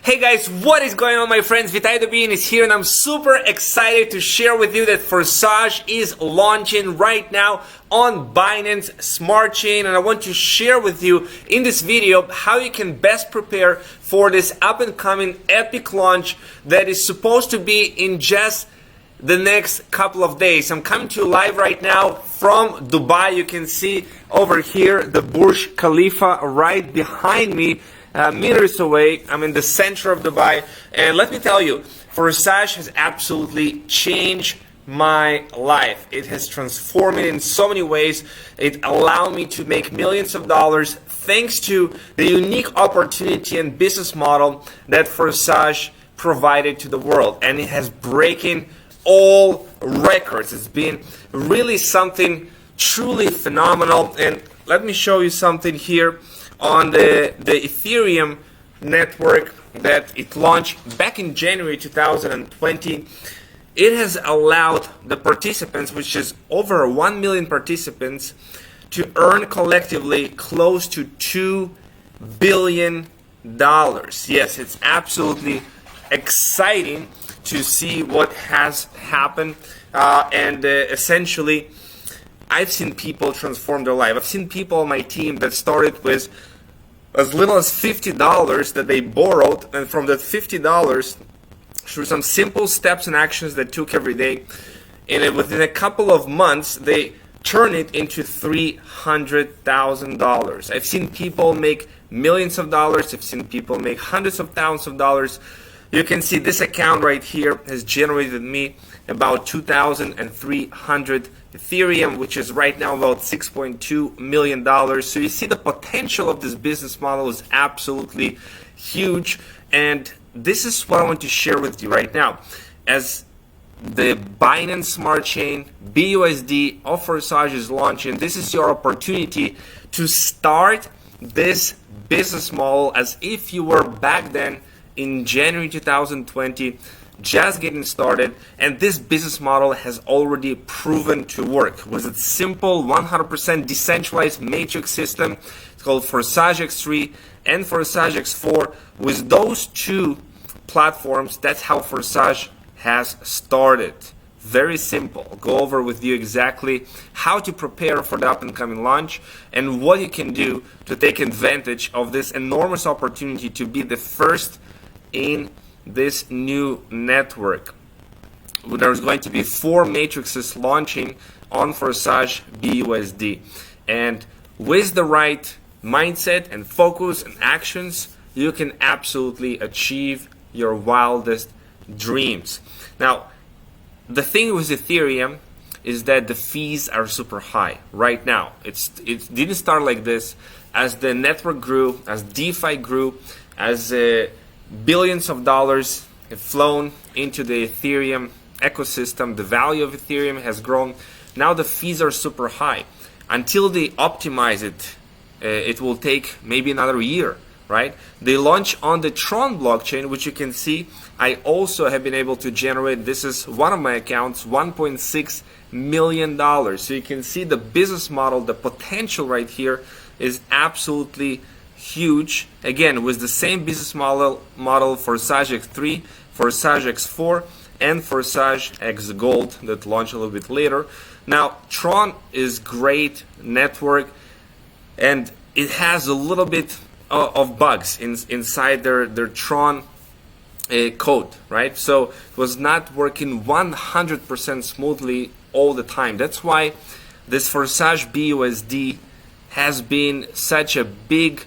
Hey guys, what is going on, my friends? Vitaly Dubin is here and I'm super excited to share with you that Forsage is launching right now on Binance Smart Chain, and I want to share with you in this video how you can best prepare for this up and coming epic launch that is supposed to be in just the next couple of days. I'm coming to you live right now from Dubai. You can see over here the Burj Khalifa right behind me. Meters away. I'm in the center of Dubai, and let me tell you, Forsage has absolutely changed my life. It has transformed me in so many ways. It allowed me to make millions of dollars thanks to the unique opportunity and business model that Forsage provided to the world, and it has breaking all records. It's been really something truly phenomenal. And let me show you something here on the Ethereum network that it launched back in January 2020. It has allowed the participants, which is over 1 million participants, to earn collectively close to $2 billion. Yes, it's absolutely exciting to see what has happened, and essentially I've seen people transform their life. I've seen people on my team that started with as little as $50 that they borrowed, and from that $50, through some simple steps and actions that took every day, and within a couple of months, they turn it into $300,000. I've seen people make millions of dollars. I've seen people make hundreds of thousands of dollars. You can see this account right here has generated me about 2,300 Ethereum, which is right now about $6.2 million. So you see the potential of this business model is absolutely huge. And this is what I want to share with you right now. As the Binance Smart Chain, BUSD of Forsage is launching, this is your opportunity to start this business model as if you were back then in January 2020, just getting started, and this business model has already proven to work. With its simple 100% decentralized matrix system, it's called Forsage X3 and Forsage X4. With those two platforms, that's how Forsage has started. Very simple. I'll go over with you exactly how to prepare for the up and coming launch and what you can do to take advantage of this enormous opportunity to be the first in this new network. There's going to be 4 matrices launching on Forsage BUSD, and with the right mindset and focus and actions, you can absolutely achieve your wildest dreams. Now, the thing with Ethereum is that the fees are super high right now. It didn't start like this. As the network grew, as DeFi grew, as billions of dollars have flown into the Ethereum ecosystem, the value of Ethereum has grown. Now the fees are super high. Until they optimize it, it will take maybe another year, right? They launch on the Tron blockchain, which you can see I also have been able to generate. This is one of my accounts, $1.6 million. So you can see the business model, the potential right here is absolutely huge. Again, with the same business model Forsage X3, Forsage X4, and Forsage X Gold that launched a little bit later. Now, Tron is great network, and it has a little bit of bugs inside their Tron code, right? So it was not working 100% smoothly all the time. That's why this Forsage BUSD has been such a big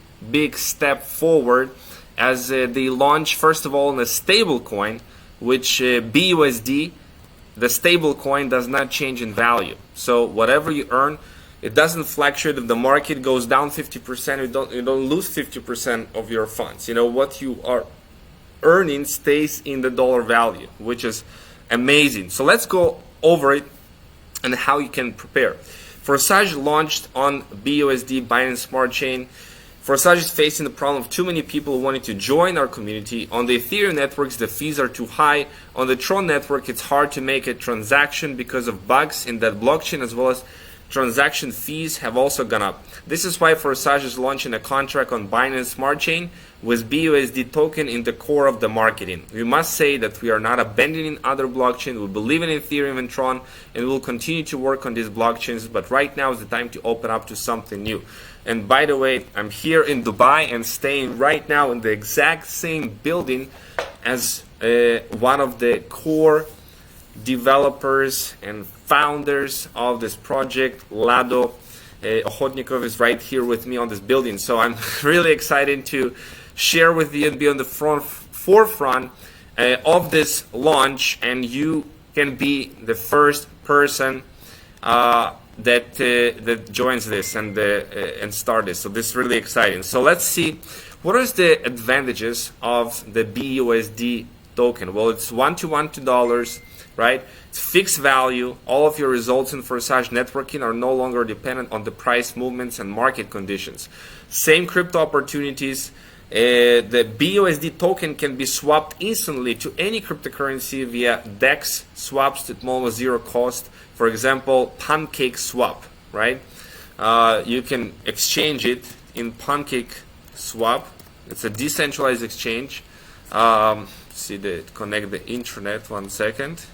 step forward, as they launch first of all in a stable coin, which BUSD, the stable coin, does not change in value. So whatever you earn, it doesn't fluctuate. If the market goes down 50%, you don't lose 50% of your funds. You know, what you are earning stays in the dollar value, which is amazing. So let's go over it and how you can prepare. Forsage launched on BUSD, Binance Smart Chain. Forsage is facing the problem of too many people wanting to join our community. On the Ethereum networks, the fees are too high. On the Tron network, it's hard to make a transaction because of bugs in that blockchain, as well as transaction fees have also gone up. This is why Forsage is launching a contract on Binance Smart Chain with BUSD token in the core of the marketing. We must say that we are not abandoning other blockchains. We believe in Ethereum and Tron, and we will continue to work on these blockchains, but right now is the time to open up to something new. And by the way, I'm here in Dubai and staying right now in the exact same building as one of the core developers and founders of this project. Lado Ochotnikov is right here with me on this building. So I'm really excited to share with you and be on the forefront of this launch, and you can be the first person that joins this and start this. So this is really exciting. So let's see, what is the advantages of the BUSD token? Well, it's 1-to-1 to dollars, right? It's fixed value. All of your results in Forsage networking are no longer dependent on the price movements and market conditions. Same crypto opportunities. The BUSD token can be swapped instantly to any cryptocurrency via DEX swaps at almost zero cost. For example, Pancake Swap, right? You can exchange it in Pancake Swap. It's a decentralized exchange. Connect the intranet, 1 second.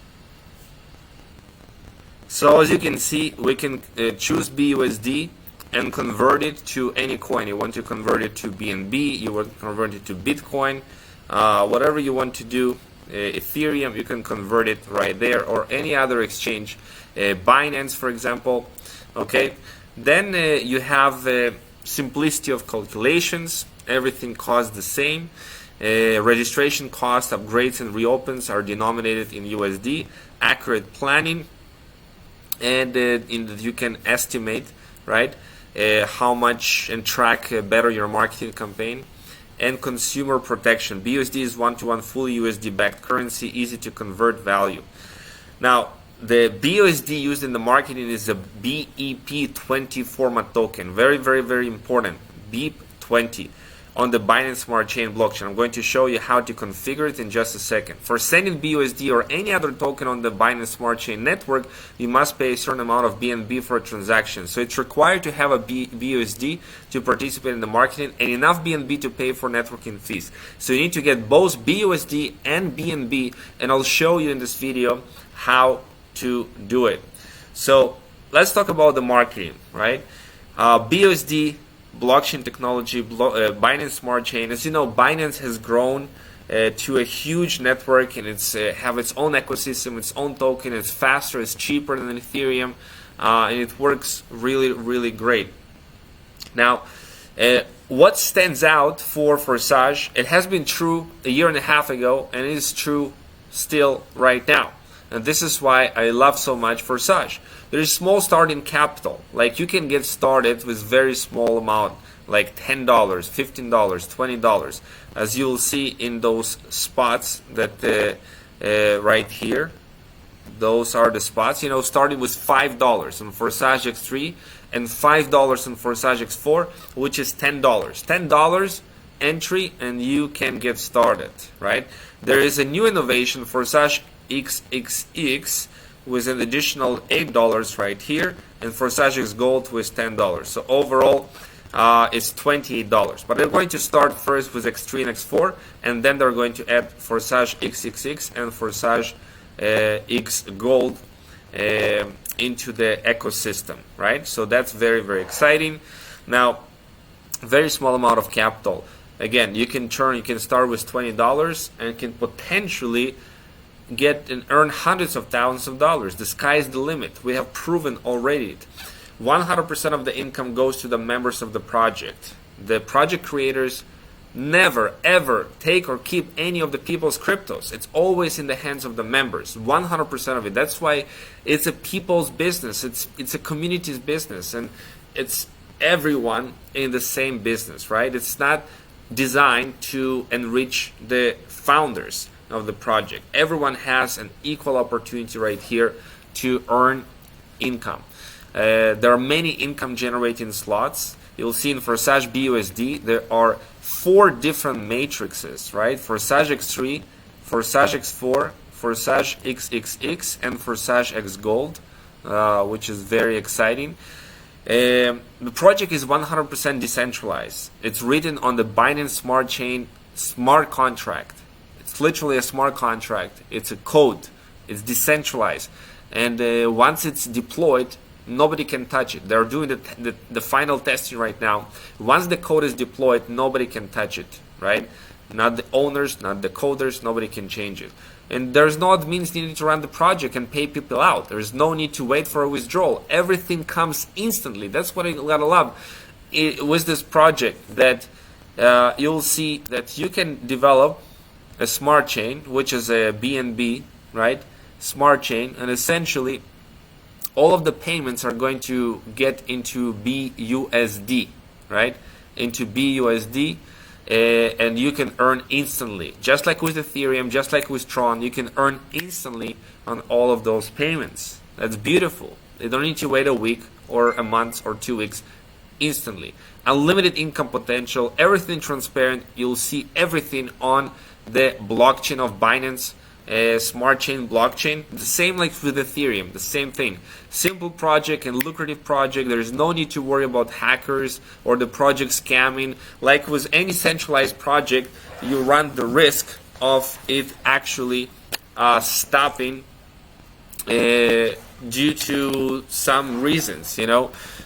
So as you can see, we can choose BUSD and convert it to any coin. You want to convert it to BNB, you want to convert it to Bitcoin, whatever you want to do. Ethereum, you can convert it right there, or any other exchange, Binance, for example. Okay, then you have simplicity of calculations. Everything costs the same. Registration costs, upgrades, and reopens are denominated in USD. Accurate planning, and you can estimate, right, how much and track better your marketing campaign. And consumer protection. BUSD is 1-to-1 fully USD backed currency, easy to convert value. Now, the BUSD used in the marketing is a BEP20 format token. Very, very, very important. BEP20 on the Binance Smart Chain blockchain. I'm going to show you how to configure it in just a second. For sending BUSD or any other token on the Binance Smart Chain network, you must pay a certain amount of BNB for a transaction. So it's required to have a BUSD to participate in the marketing and enough BNB to pay for networking fees. So you need to get both BUSD and BNB, and I'll show you in this video how to do it. So let's talk about the marketing, right? BUSD, blockchain technology, Binance Smart Chain. As you know, Binance has grown to a huge network, and it's have its own ecosystem, its own token. It's faster, it's cheaper than Ethereum, and it works really, really great. Now, what stands out for Forsage? It has been true a year and a half ago, and it is true still right now. And this is why I love so much Forsage. There is small starting capital. Like, you can get started with very small amount, like $10, $15, $20, as you'll see in those spots that right here. Those are the spots. You know, starting with $5 on Forsage X3 and $5 on Forsage X4, which is $10. $10 entry, and you can get started, right? There is a new innovation, Forsage XXX, with an additional $8 right here, and Forsage X Gold with $10. So overall, it's $28. But they're going to start first with X3 and X4, and then they're going to add Forsage XXX and Forsage X Gold into the ecosystem, right? So that's very, very exciting. Now, very small amount of capital. Again, you can start with $20 and can potentially get and earn hundreds of thousands of dollars. The sky is the limit. We have proven already. 100% of the income goes to the members of the project. The project creators never ever take or keep any of the people's cryptos. It's always in the hands of the members, 100% of it. That's why it's a people's business. It's a community's business, and it's everyone in the same business, right? It's not designed to enrich the founders of the project. Everyone has an equal opportunity right here to earn income. There are many income generating slots. You'll see in Forsage BUSD there are 4 different matrices, right? Forsage X3, Forsage X4, Forsage XXX, and Forsage X Gold. which is very exciting. The project is 100% decentralized. It's written on the Binance Smart Chain smart contract. It's literally a smart contract. It's a code. It's decentralized. And once it's deployed, nobody can touch it. They're doing the final testing right now. Once the code is deployed, nobody can touch it, right? Not the owners, not the coders, nobody can change it. And there's no admins needed to run the project and pay people out. There's no need to wait for a withdrawal. Everything comes instantly. That's what I gotta love with this project, that you'll see that you can develop a smart chain, which is a BNB, right? Smart chain, and essentially all of the payments are going to get into BUSD, right? Into BUSD. And you can earn instantly, just like with Ethereum, just like with Tron. You can earn instantly on all of those payments. That's beautiful. You don't need to wait a week or a month or 2 weeks. Instantly, unlimited income potential, everything transparent. You'll see everything on the blockchain of Binance Smart Chain blockchain. The same like with Ethereum, the same thing. Simple project and lucrative project. There is no need to worry about hackers or the project scamming. Like with any centralized project, you run the risk of it actually stopping due to some reasons,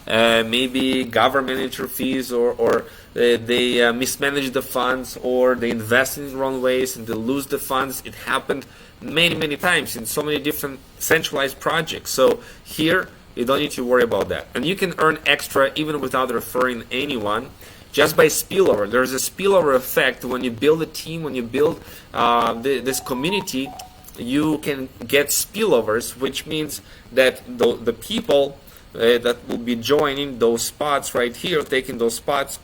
maybe government interferes or they mismanage the funds, or they invest in the wrong ways and they lose the funds. It happened many times in so many different centralized projects. So here you don't need to worry about that, and you can earn extra even without referring anyone, just by spillover. There's a spillover effect when you build a team, when you build this community. You can get spillovers, which means that the people that will be joining those spots right here, taking those spots,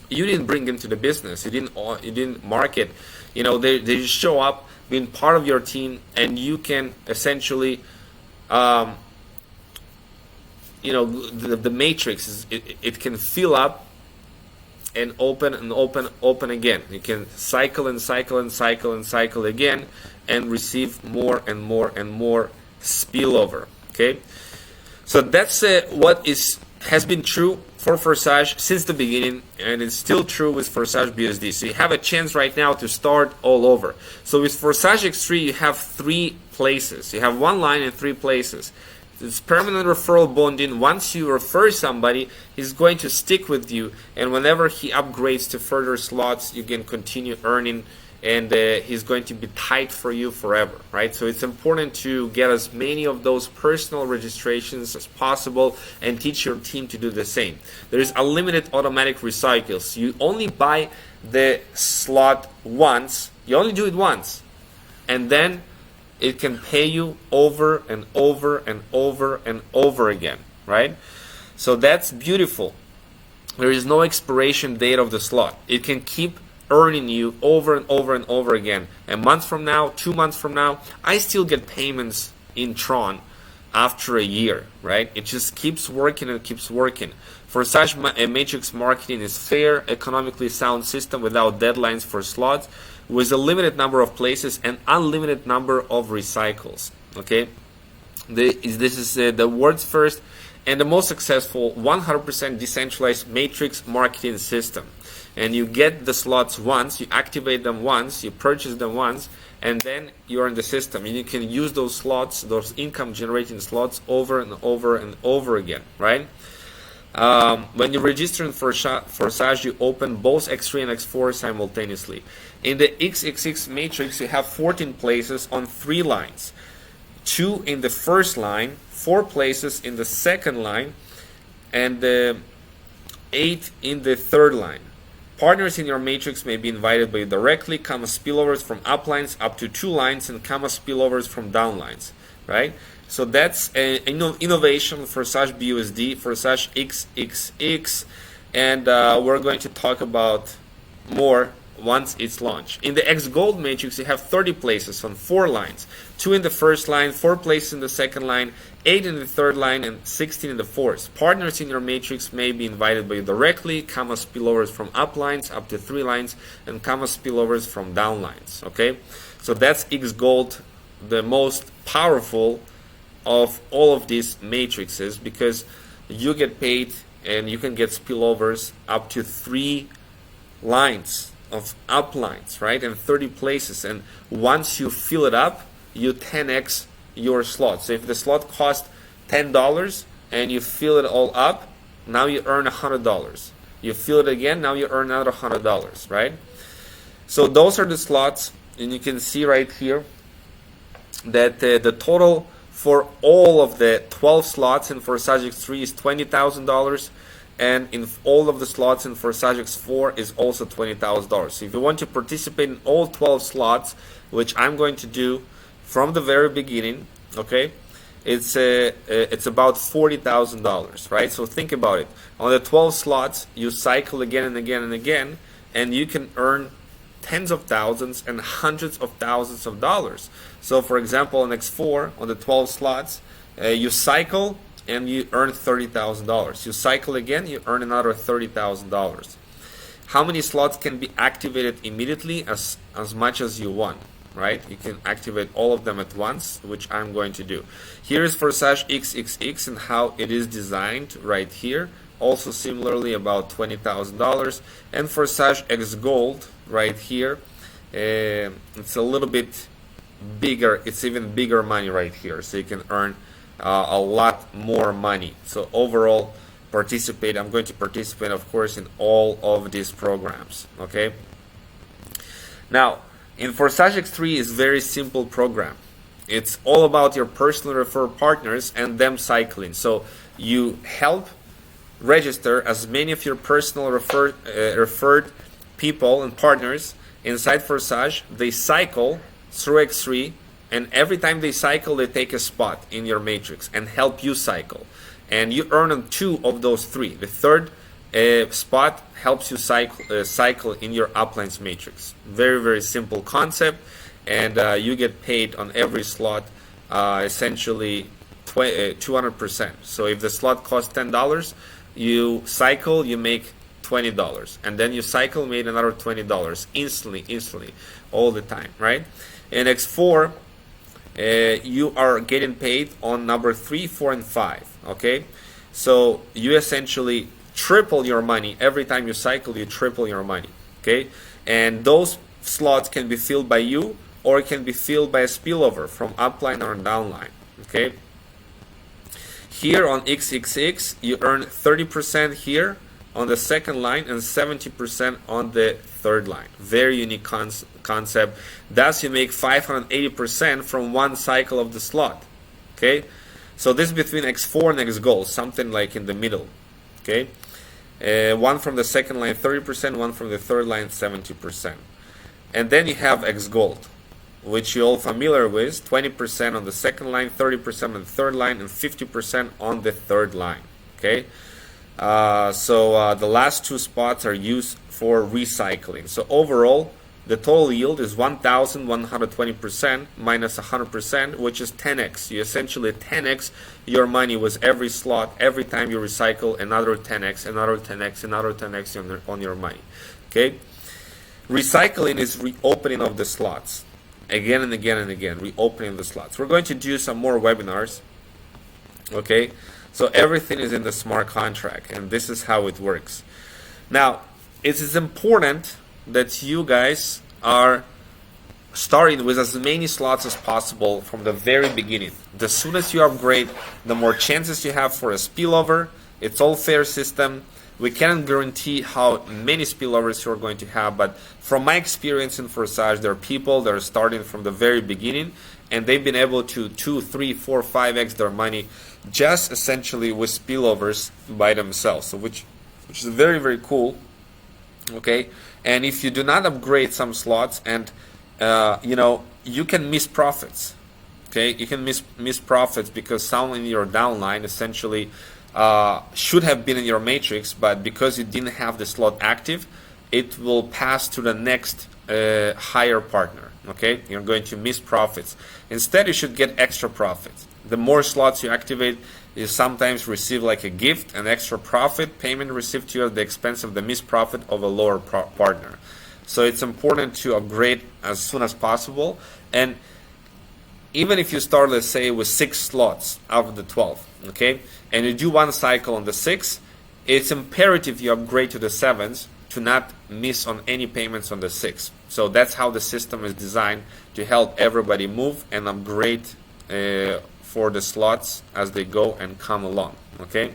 you didn't bring into the business. You didn't market. They just show up, being part of your team, and you can essentially, the matrix it can fill up and open and open again. You can cycle and cycle and cycle and cycle again, and receive more and more and more spillover. Okay, so that's what has been true for Forsage since the beginning, and it's still true with Forsage BUSD. So you have a chance right now to start all over. So with Forsage X3, you have 3 places. You have 1 line and 3 places. It's permanent referral bonding. Once you refer somebody, he's going to stick with you, and whenever he upgrades to further slots, you can continue earning, and he's going to be tight for you forever, right? So it's important to get as many of those personal registrations as possible and teach your team to do the same. There is unlimited automatic recycles. You only buy the slot once. You only do it once, and then it can pay you over and over and over and over again, right? So that's beautiful. There is no expiration date of the slot. It can keep earning you over and over and over again. A month from now, 2 months from now, I still get payments in Tron after a year, right? It just keeps working and keeps working. Forsage Matrix marketing is fair, economically sound system without deadlines for slots, with a limited number of places and unlimited number of recycles. Okay, this is the world's first and the most successful 100% decentralized matrix marketing system. And you get the slots once, you activate them once, you purchase them once, and then you're in the system, and you can use those slots, those income generating slots, over and over and over again, right? When you register in Forsage, you open both X3 and X4 simultaneously. In the XXX matrix, you have 14 places on 3 lines, 2 in the first line, 4 places in the second line, and 8 in the third line. Partners in your matrix may be invited by you directly, comma spillovers from uplines up to 2 lines, and comma spillovers from downlines, right? So that's an innovation for Forsage BUSD, Forsage XXX, and we're going to talk about more once it's launched. In the X Gold matrix, you have 30 places on 4 lines, 2 in the first line, 4 places in the second line, 8 in the third line, and 16 in the fourth. Partners in your matrix may be invited by you directly, comma spillovers from up lines up to 3 lines, and comma spillovers from down lines. Okay, so that's X Gold, the most powerful of all of these matrices, because you get paid and you can get spillovers up to 3 lines of uplines, right, and 30 places. And once you fill it up, you 10x your slot. So if the slot cost $10 and you fill it all up, now you earn $100. You fill it again, now you earn another $100, right? So those are the slots, and you can see right here that the total for all of the 12 slots in Forsage X3 is $20,000, and in all of the slots in Forsage X4 is also $20,000. So if you want to participate in all 12 slots, which I'm going to do from the very beginning, okay, it's about $40,000, right? So think about it. On the 12 slots, you cycle again and again and again, and you can earn tens of thousands and hundreds of thousands of dollars. So for example, on X4, on the 12 slots, you cycle and you earn $30,000. You cycle again, you earn another $30,000. How many slots can be activated immediately? As much as you want, right? You can activate all of them at once, which I'm going to do. Here is Forsage XXX and how it is designed right here. Also similarly about $20,000. And Forsage X Gold right here, it's a little bit bigger. It's even bigger money right here, so you can earn a lot more money. So overall, participate. I'm going to participate, of course, in all of these programs. Okay. Now, in Forsage X3 is very simple program. It's all about your personal refer partners and them cycling. So you help register as many of your personal referred people and partners inside Forsage. They cycle through X3, and every time they cycle, they take a spot in your matrix and help you cycle. And you earn on 2 of those 3. The third spot helps you cycle in your uplines matrix. Very, very simple concept, and you get paid on every slot essentially 200%. So if the slot costs $10, you cycle, you make $20, and then you cycle, made another $20 instantly, all the time, right? In X4, you are getting paid on number 3, 4, and 5. Okay, so you essentially triple your money every time you cycle. You triple your money. Okay, and those slots can be filled by you, or it can be filled by a spillover from upline or downline. Okay. Here on XXX, you earn 30% here on the second line and 70% on the third line. Very unique concept. Thus, you make 580% from one cycle of the slot. Okay, so this is between X4 and X Gold, something like in the middle. Okay, one from the second line 30%, one from the third line 70%, and then you have X Gold, which you're all familiar with. 20% on the second line, 30% on the third line, and 50% on the third line. Okay. So the last 2 spots are used for recycling. So overall, the total yield is 1,120% minus 100%, which is 10x. You essentially 10x your money with every slot. Every time you recycle, another 10x, another 10x, another 10x on your money. Okay. Recycling is reopening of the slots again and again and again. Reopening the slots. We're going to do some more webinars. Okay. So everything is in the smart contract, and this is how it works. Now, it is important that you guys are starting with as many slots as possible from the very beginning. The sooner you upgrade, the more chances you have for a spillover. It's all fair system. We cannot guarantee how many spillovers you're going to have, but from my experience in Forsage, there are people that are starting from the very beginning, and they've been able to 2, 3, 4, 5x their money just essentially with spillovers by themselves. So which is very, very cool. Okay, and if you do not upgrade some slots, and you can miss profits. Okay, you can miss profits because someone in your downline essentially should have been in your matrix, but because you didn't have the slot active, it will pass to the next higher partner. Okay, you're going to miss profits. Instead, you should get extra profits. The more slots you activate, you sometimes receive like a gift, an extra profit payment received to you at the expense of the missed profit of a lower partner. So it's important to upgrade as soon as possible. And even if you start, let's say, with 6 slots out of the 12, okay, and you do one cycle on the 6, it's imperative you upgrade to the 7s to not miss on any payments on the 6. So that's how the system is designed, to help everybody move and upgrade for the slots as they go and come along, okay.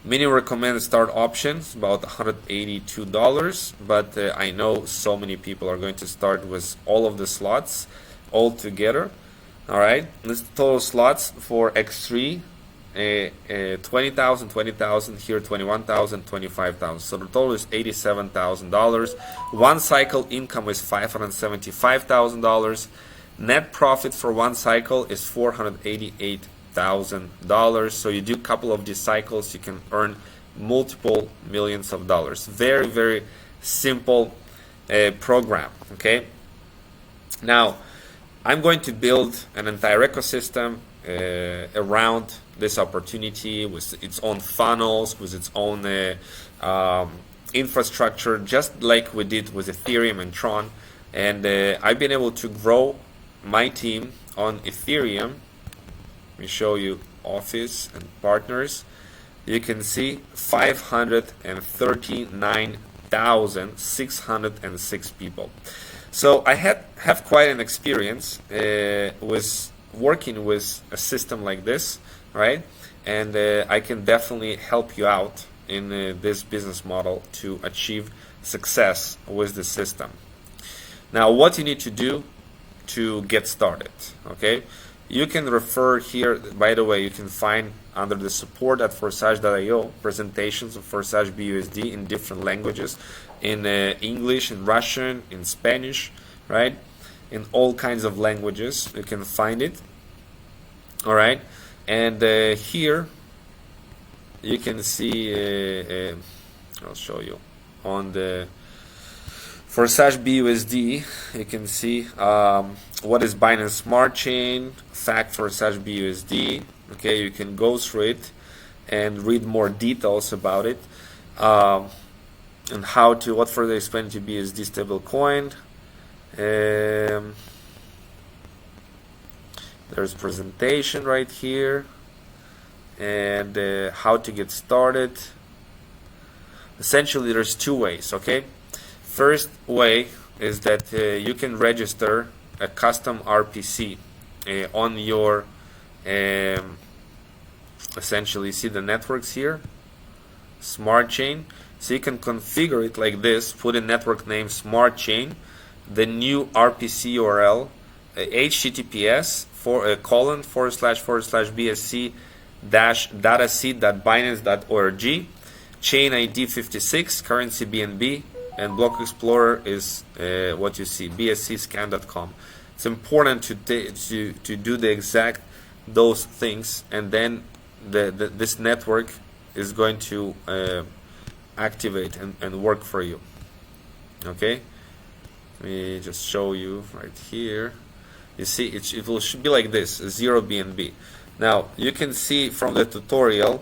Minimum recommended start options about $182, but I know so many people are going to start with all of the slots all together. All right, this total slots for X3, 20,000, 20,000, here 21,000, 25,000. So the total is $87,000. One cycle income is $575,000. Net profit for one cycle is $488,000. So you do a couple of these cycles, you can earn multiple millions of dollars. Very, very simple program. Okay. Now, I'm going to build an entire ecosystem around this opportunity with its own funnels, with its own infrastructure, just like we did with Ethereum and Tron. And I've been able to grow my team on Ethereum. Let me show you Office and Partners. You can see 539,606 people. So I have quite an experience with working with a system like this, right? And I can definitely help you out in this business model to achieve success with the system. Now, what you need to do to get started, okay? You can refer here, by the way, you can find under the support at Forsage.io presentations of Forsage BUSD in different languages, in English, in Russian, in Spanish, right? In all kinds of languages, you can find it. All right, and here you can see, I'll show you on the Forsage BUSD, you can see what is Binance Smart Chain, fact Forsage BUSD. Okay, you can go through it and read more details about it, and how to, what further explain to BUSD stablecoin. There's presentation right here, and how to get started. Essentially, there's two ways, okay? First way is that you can register a custom RPC on your, essentially, see the networks here, Smart Chain. So you can configure it like this, put a network name Smart Chain, the new RPC URL, https ://bsc-dataseed.binance.org, chain ID 56, currency BNB, and block explorer is what you see, bscscan.com. It's important to do the exact those things, and then this network is going to activate and work for you. Okay, let me just show you right here. You see, it should be like this, 0 BNB. Now, you can see from the tutorial,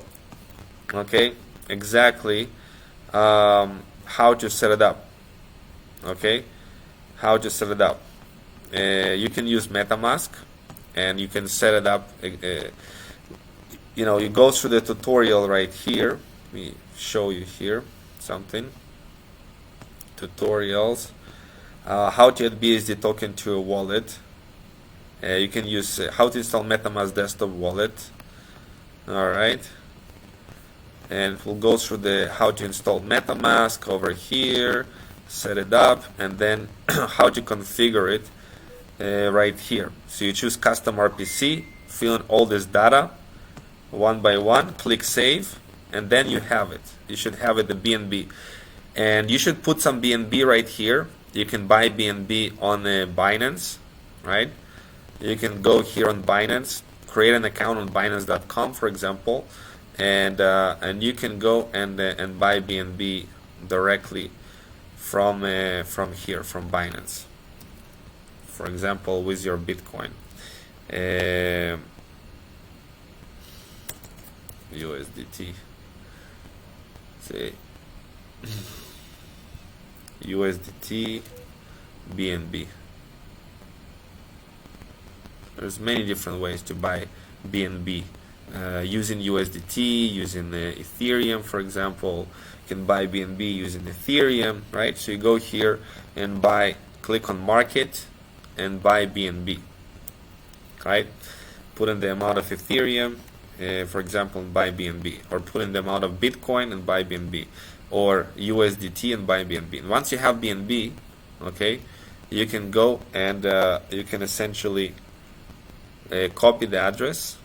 okay, exactly how to set it up. Okay, how to set it up. You can use MetaMask, and you can set it up. You know, you go through the tutorial right here. Let me show you here something. Tutorials. How to add BSD token to a wallet. You can use how to install MetaMask desktop wallet. Alright, and we'll go through the how to install MetaMask over here, set it up, and then how to configure it right here. So you choose custom RPC, fill in all this data one by one, click save, and then you have it. You should have it, the BNB, and you should put some BNB right here. You can buy BNB on Binance, right? You can go here on Binance, create an account on Binance.com, for example, and you can go and buy BNB directly from here, from Binance. For example, with your Bitcoin, USDT, say USDT, BNB. There's many different ways to buy BNB. Using USDT, using Ethereum, for example. You can buy BNB using Ethereum, right? So you go here and buy, click on market and buy BNB, right? Put in the amount of Ethereum, for example, and buy BNB, or put in the amount of Bitcoin and buy BNB, or USDT and buy BNB. And once you have BNB, okay, you can go and you can essentially copy the address,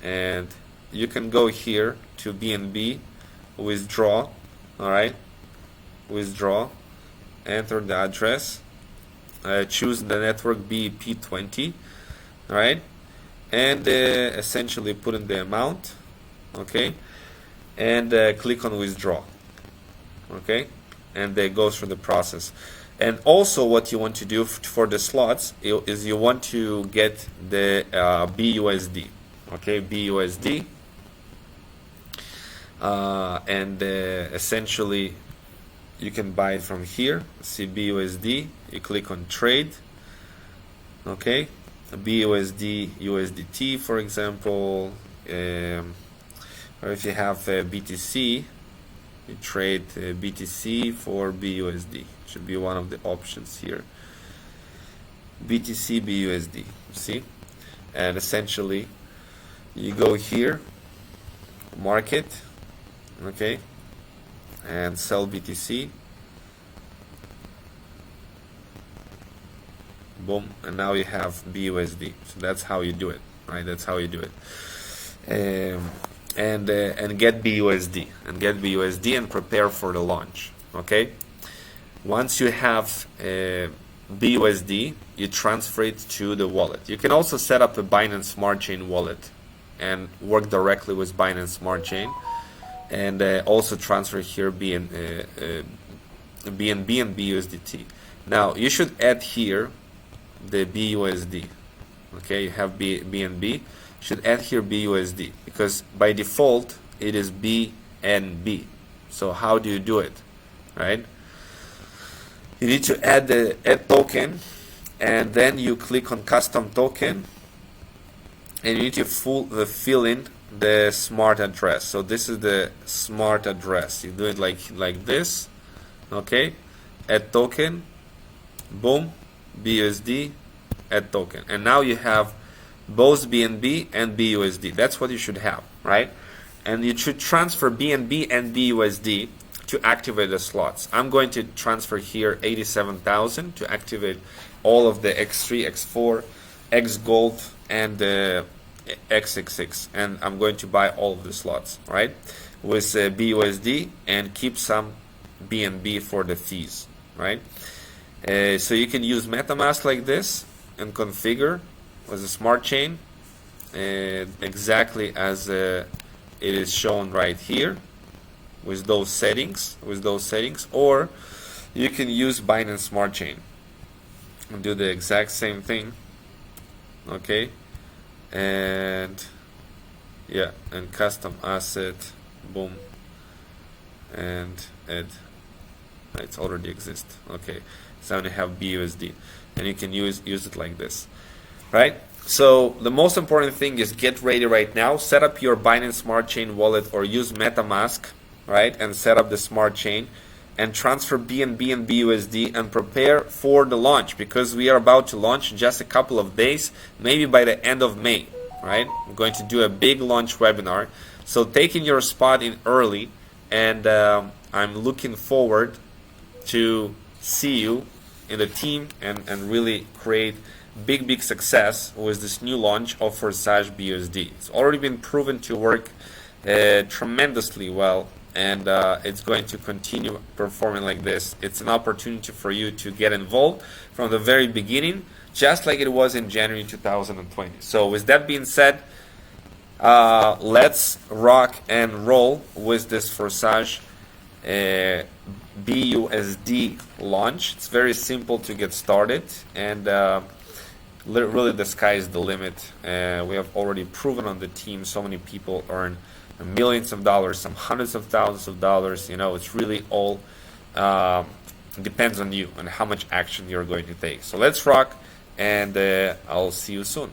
and you can go here to BNB, withdraw, all right, withdraw, enter the address, choose the network BEP20, all right, and essentially put in the amount, okay, and click on withdraw, okay, and it goes through the process. And also what you want to do for the slots is you want to get the BUSD, okay, BUSD, and essentially you can buy it from here. See BUSD, you click on trade, okay, BUSD, USDT, for example, or if you have BTC, you trade BTC for BUSD. Should be one of the options here. BTC, BUSD, see? And essentially you go here, market, okay, and sell BTC, boom, and now you have BUSD. So that's how you do it, right? That's how you do it. And get BUSD, and prepare for the launch, okay? Once you have BUSD, you transfer it to the wallet. You can also set up a Binance Smart Chain wallet and work directly with Binance Smart Chain, and also transfer here BNB and BUSDT. Now you should add here the BUSD. Okay, you have BNB. Should add here BUSD, because by default it is BNB. So how do you do it, right? You need to add the add token, and then you click on custom token, and you need to fill in the smart address. So this is the smart address. You do it like this, okay? Add token, boom, BUSD, add token, and now you have both BNB and BUSD. That's what you should have, right? And you should transfer BNB and BUSD to activate the slots. I'm going to transfer here 87,000 to activate all of the X3, X4, X Gold, and the XXX, and I'm going to buy all of the slots, right, with BUSD, and keep some BNB for the fees, right? So you can use MetaMask like this and configure with a smart chain exactly as it is shown right here, with those settings, or you can use Binance Smart Chain and do the exact same thing, okay, and yeah, and custom asset, boom, and add. It's already exist, okay. So now you have BUSD, and you can use it like this, right? So the most important thing is get ready right now. Set up your Binance Smart Chain wallet, or use MetaMask, right, and set up the smart chain and transfer BNB and BUSD and prepare for the launch, because we are about to launch in just a couple of days, maybe by the end of May, right? I'm going to do a big launch webinar, so taking your spot in early, and I'm looking forward to see you in the team and really create big success with this new launch of Forsage BUSD. It's already been proven to work tremendously well, and it's going to continue performing like this. It's an opportunity for you to get involved from the very beginning, just like it was in January 2020. So with that being said, let's rock and roll with this Forsage BUSD launch. It's very simple to get started, and really the sky is the limit. We have already proven on the team, so many people earn millions of dollars, some hundreds of thousands of dollars. You know, it's really all depends on you and how much action you're going to take. So let's rock, and I'll see you soon.